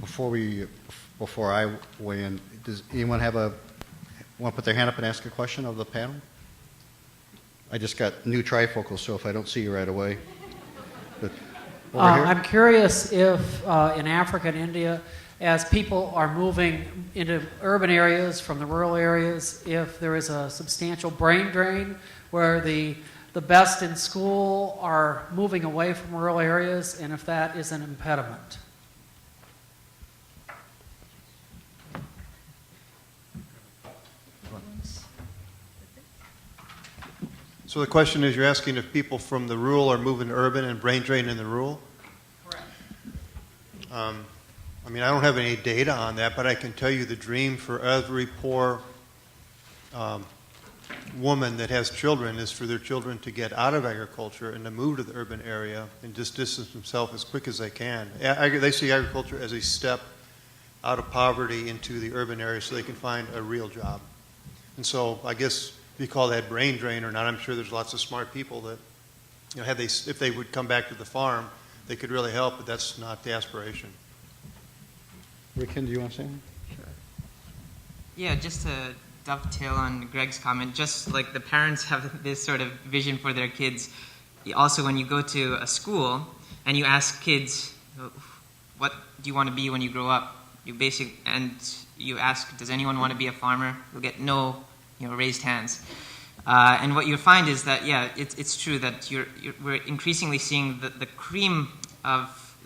before I weigh in, does anyone want to put their hand up and ask a question of the panel? I just got new trifocals, so if I don't see you right away. But over here. I'm curious if in Africa and India, as people are moving into urban areas from the rural areas, if there is a substantial brain drain where the best in school are moving away from rural areas, and if that is an impediment. So the question is, you're asking if people from the rural are moving to urban and brain drain in the rural? Correct. I mean, I don't have any data on that, but I can tell you the dream for every poor woman that has children is for their children to get out of agriculture and to move to the urban area and just distance themselves as quick as they can. They see agriculture as a step out of poverty into the urban area so they can find a real job. And so I guess if you call that brain drain or not, I'm sure there's lots of smart people that, you know, if they would come back to the farm, they could really help, but that's not the aspiration. Rikin, do you want to say anything? Sure. Yeah, just to dovetail on Gregg's comment, just like the parents have this sort of vision for their kids, also when you go to a school and you ask kids, what do you want to be when you grow up? And you ask, does anyone want to be a farmer? You'll get no, raised hands. And what you find is that, yeah, it's true that we're increasingly seeing the cream of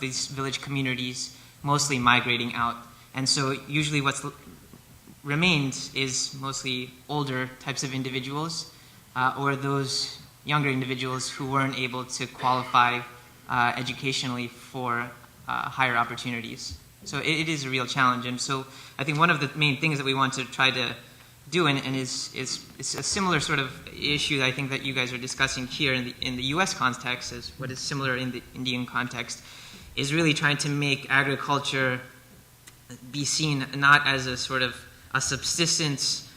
these village communities mostly migrating out. And so usually what's remained is mostly older types of individuals or those younger individuals who weren't able to qualify educationally for higher opportunities. So it is a real challenge. And so I think one of the main things that we want to try to do, and is a similar sort of issue that I think that you guys are discussing here in the U.S. context, as what is similar in the Indian context, is really trying to make agriculture be seen not as a sort of a subsistence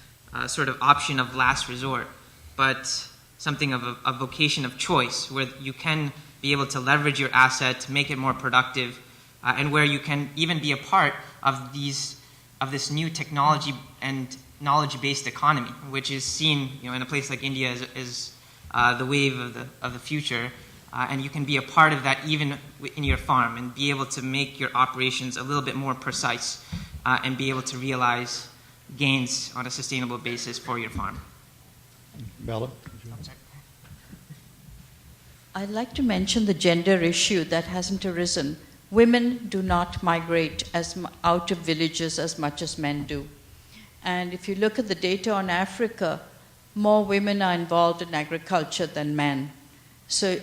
sort of option of last resort, but something of a vocation of choice, where you can be able to leverage your asset, make it more productive, and where you can even be a part of this new technology and knowledge-based economy, which is seen, in a place like India as the wave of the future, and you can be a part of that even in your farm and be able to make your operations a little bit more precise and be able to realize gains on a sustainable basis for your farm. Bella? I'd like to mention the gender issue that hasn't arisen. Women do not migrate out of villages as much as men do. And if you look at the data on Africa, more women are involved in agriculture than men. So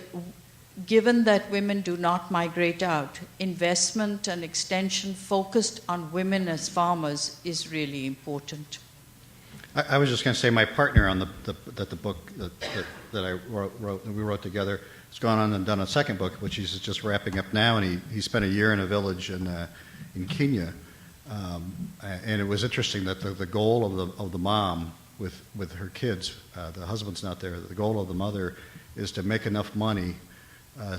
given that women do not migrate out, investment and extension focused on women as farmers is really important. I was just going to say my partner on the book that I wrote that we wrote together has gone on and done a second book, which he's just wrapping up now, and he spent a year in a village in Kenya, and it was interesting that the goal of the mom with her kids, the husband's not there, the goal of the mother is to make enough money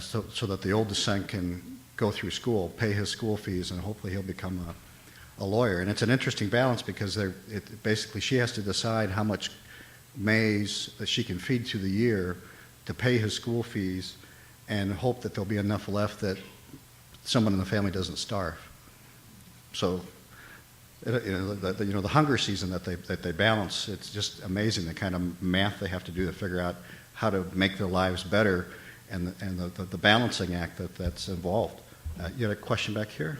so that the oldest son can go through school, pay his school fees, and hopefully he'll become a lawyer. And it's an interesting balance because basically she has to decide how much maize that she can feed through the year to pay his school fees and hope that there'll be enough left that someone in the family doesn't starve. So, the hunger season that they balance, it's just amazing the kind of math they have to do to figure out how to make their lives better and the balancing act that's involved. You had a question back here?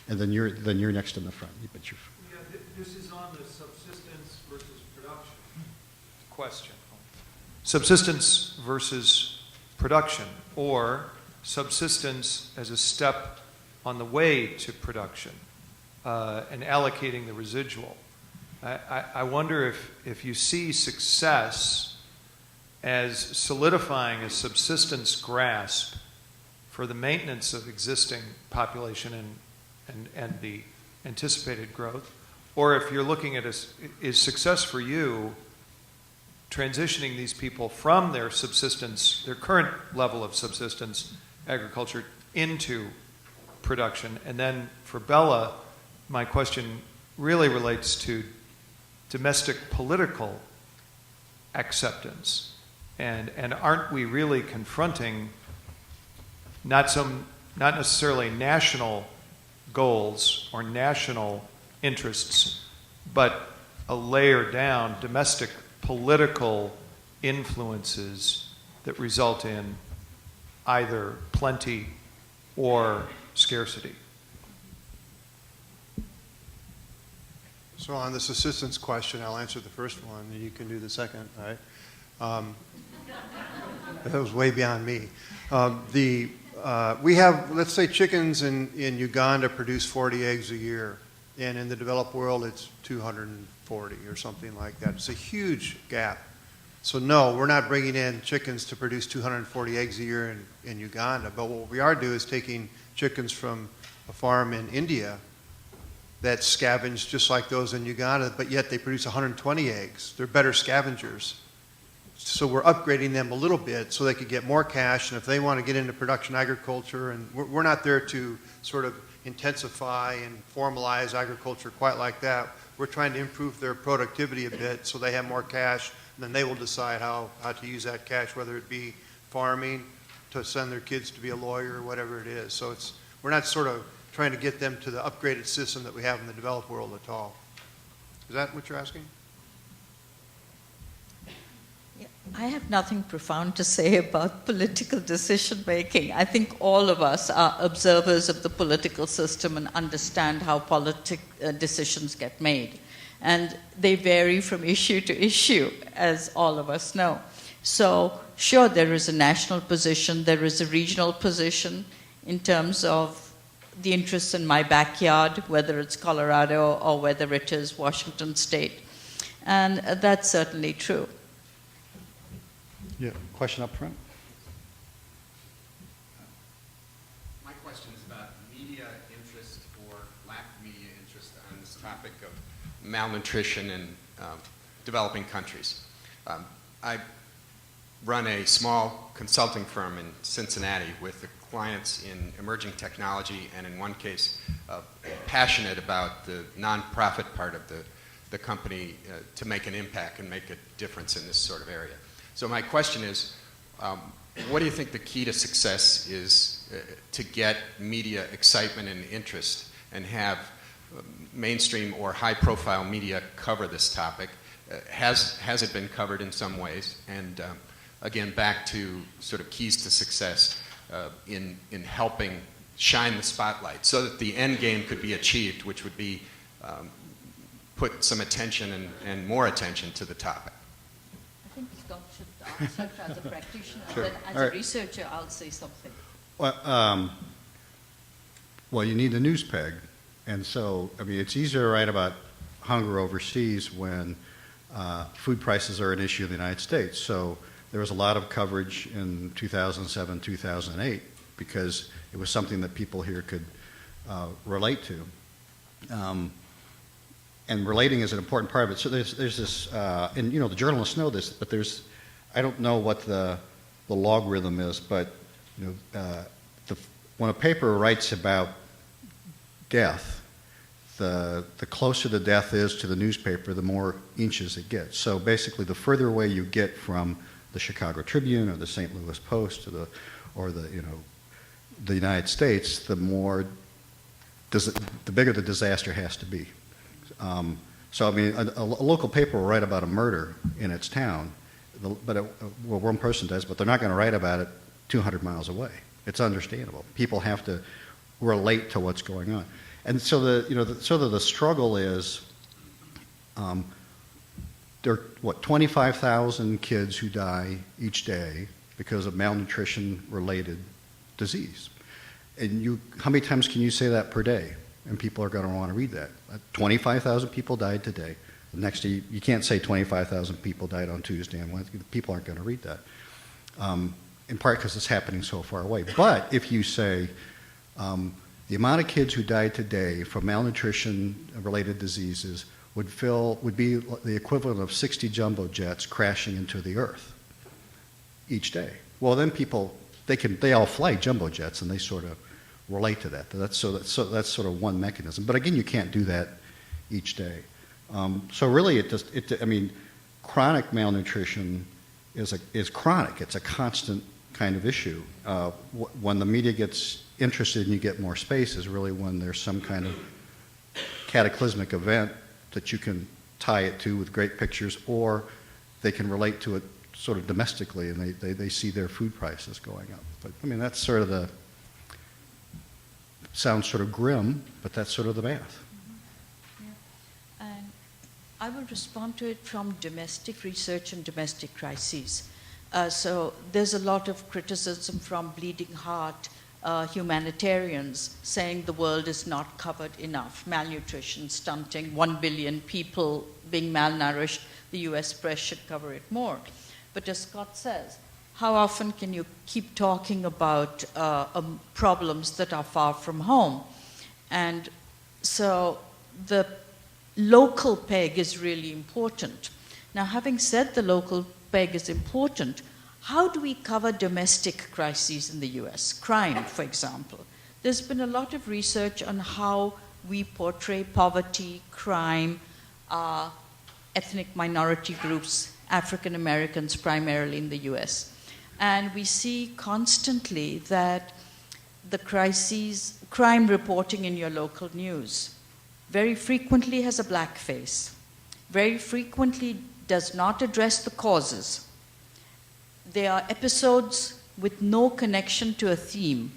And then you're next in the front. This is on the subsistence versus production question. Subsistence versus production, or subsistence as a step on the way to production, and allocating the residual. I wonder if you see success as solidifying a subsistence grasp for the maintenance of existing population and the anticipated growth, or if you're looking at is success for you transitioning these people from their subsistence, their current level of subsistence agriculture into production? And then for Bella, my question really relates to domestic political acceptance. And aren't we really confronting not necessarily national goals or national interests, but a layer down domestic political influences that result in either plenty or scarcity? So on this assistance question, I'll answer the first one, and you can do the second, right? That was way beyond me. We have, let's say, chickens in Uganda produce 40 eggs a year, and in the developed world, it's 240 or something like that. It's a huge gap. So no, we're not bringing in chickens to produce 240 eggs a year in Uganda, but what we are doing is taking chickens from a farm in India that scavenge just like those in Uganda, but yet they produce 120 eggs. They're better scavengers. So we're upgrading them a little bit so they could get more cash, and if they want to get into production agriculture, and we're not there to sort of intensify and formalize agriculture quite like that. We're trying to improve their productivity a bit so they have more cash, and then they will decide how to use that cash, whether it be farming, to send their kids to be a lawyer, or whatever it is. So we're not sort of trying to get them to the upgraded system that we have in the developed world at all. Is that what you're asking? I have nothing profound to say about political decision making. I think all of us are observers of the political system and understand how decisions get made. And they vary from issue to issue, as all of us know. So, sure, there is a national position, there is a regional position in terms of the interests in my backyard, whether it's Colorado or whether it is Washington State. And that's certainly true. Yeah, question up front. My question is about media interest or lack of media interest on this topic of malnutrition in developing countries. I run a small consulting firm in Cincinnati with clients in emerging technology, and in one case, passionate about the nonprofit part of the company to make an impact and make a difference in this sort of area. So my question is, what do you think the key to success is to get media excitement and interest and have mainstream or high-profile media cover this topic? Has it been covered in some ways? And again, back to sort of keys to success in helping shine the spotlight so that the end game could be achieved, which would be put some attention and more attention to the topic. I think Scott should answer as a practitioner, Sure. and then as All a right. researcher, I'll say something. Well, you need a news peg. And so, I mean, it's easier to write about hunger overseas when food prices are an issue in the United States. So there was a lot of coverage in 2007, 2008, because it was something that people here could relate to. And relating is an important part of it. So there's this, and you know, the journalists know this, but I don't know what the logarithm is, but you know, when a paper writes about death, the closer the death is to the newspaper, the more inches it gets. So basically, the further away you get from the Chicago Tribune or the St. Louis Post or the United States, the bigger the disaster has to be. So I mean, a local paper will write about a murder in its town, but one person does, but they're not going to write about it 200 miles away. It's understandable. People have to relate to what's going on. And so the struggle is, there are 25,000 kids who die each day because of malnutrition-related disease. And how many times can you say that per day? And people are going to want to read that. 25,000 people died today. The next day, you can't say 25,000 people died on Tuesday and Wednesday. People aren't going to read that. In part because it's happening so far away. But if you say the amount of kids who died today from malnutrition-related diseases would be the equivalent of 60 jumbo jets crashing into the earth each day. Well, then people, they all fly jumbo jets, and they sort of relate to that. That's sort of one mechanism. But again, you can't do that each day. So really, chronic malnutrition is chronic. It's a constant kind of issue. When the media gets interested and you get more space is really when there's some kind of cataclysmic event that you can tie it to with great pictures, or they can relate to it sort of domestically, and they see their food prices going up. But I mean, that's sort of sounds sort of grim, but that's sort of the math. Yeah. And I will respond to it from domestic research and domestic crises. So there's a lot of criticism from Bleeding Heart humanitarians saying the world is not covered enough. Malnutrition, stunting, 1 billion people being malnourished. The US press should cover it more. But as Scott says, how often can you keep talking about problems that are far from home? And so the local peg is really important. Now, having said the local peg is important, how do we cover domestic crises in the US? Crime, for example. There's been a lot of research on how we portray poverty, crime, ethnic minority groups, African Americans primarily in the US. And we see constantly that the crises, crime reporting in your local news very frequently has a black face, very frequently does not address the causes. There are episodes with no connection to a theme.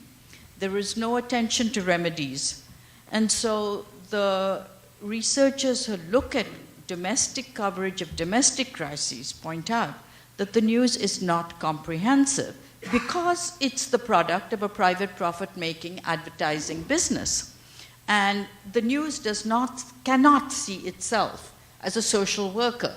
There is no attention to remedies. And so the researchers who look at domestic coverage of domestic crises point out that the news is not comprehensive because it's the product of a private profit-making advertising business. And the news cannot see itself as a social worker.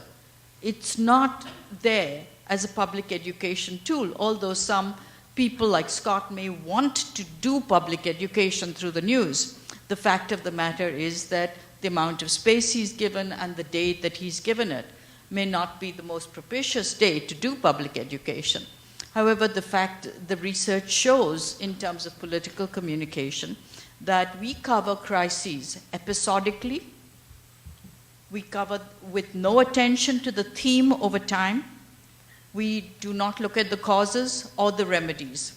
It's not there as a public education tool, although some people like Scott may want to do public education through the news. The fact of the matter is that the amount of space he's given and the date that he's given it may not be the most propitious day to do public education. However, the research shows in terms of political communication that we cover crises episodically, we cover with no attention to the theme over time, we do not look at the causes or the remedies.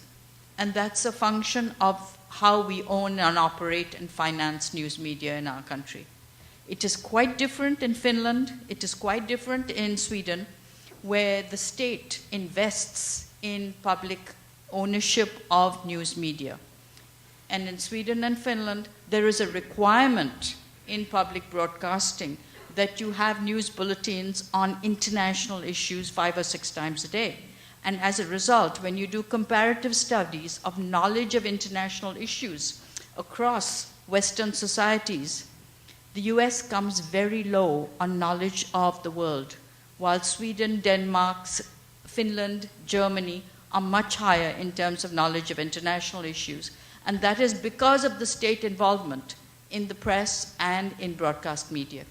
And that's a function of how we own and operate and finance news media in our country. It is quite different in Finland, it is quite different in Sweden, where the state invests in public ownership of news media. And in Sweden and Finland, there is a requirement in public broadcasting that you have news bulletins on international issues 5 or 6 times a day. And as a result, when you do comparative studies of knowledge of international issues across Western societies, the US comes very low on knowledge of the world, while Sweden, Denmark, Finland, Germany are much higher in terms of knowledge of international issues. And that is because of the state involvement in the press and in broadcast media.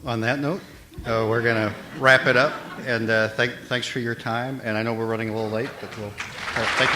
On that note, we're going to wrap it up, and thanks for your time. And I know we're running a little late, but thank you very much.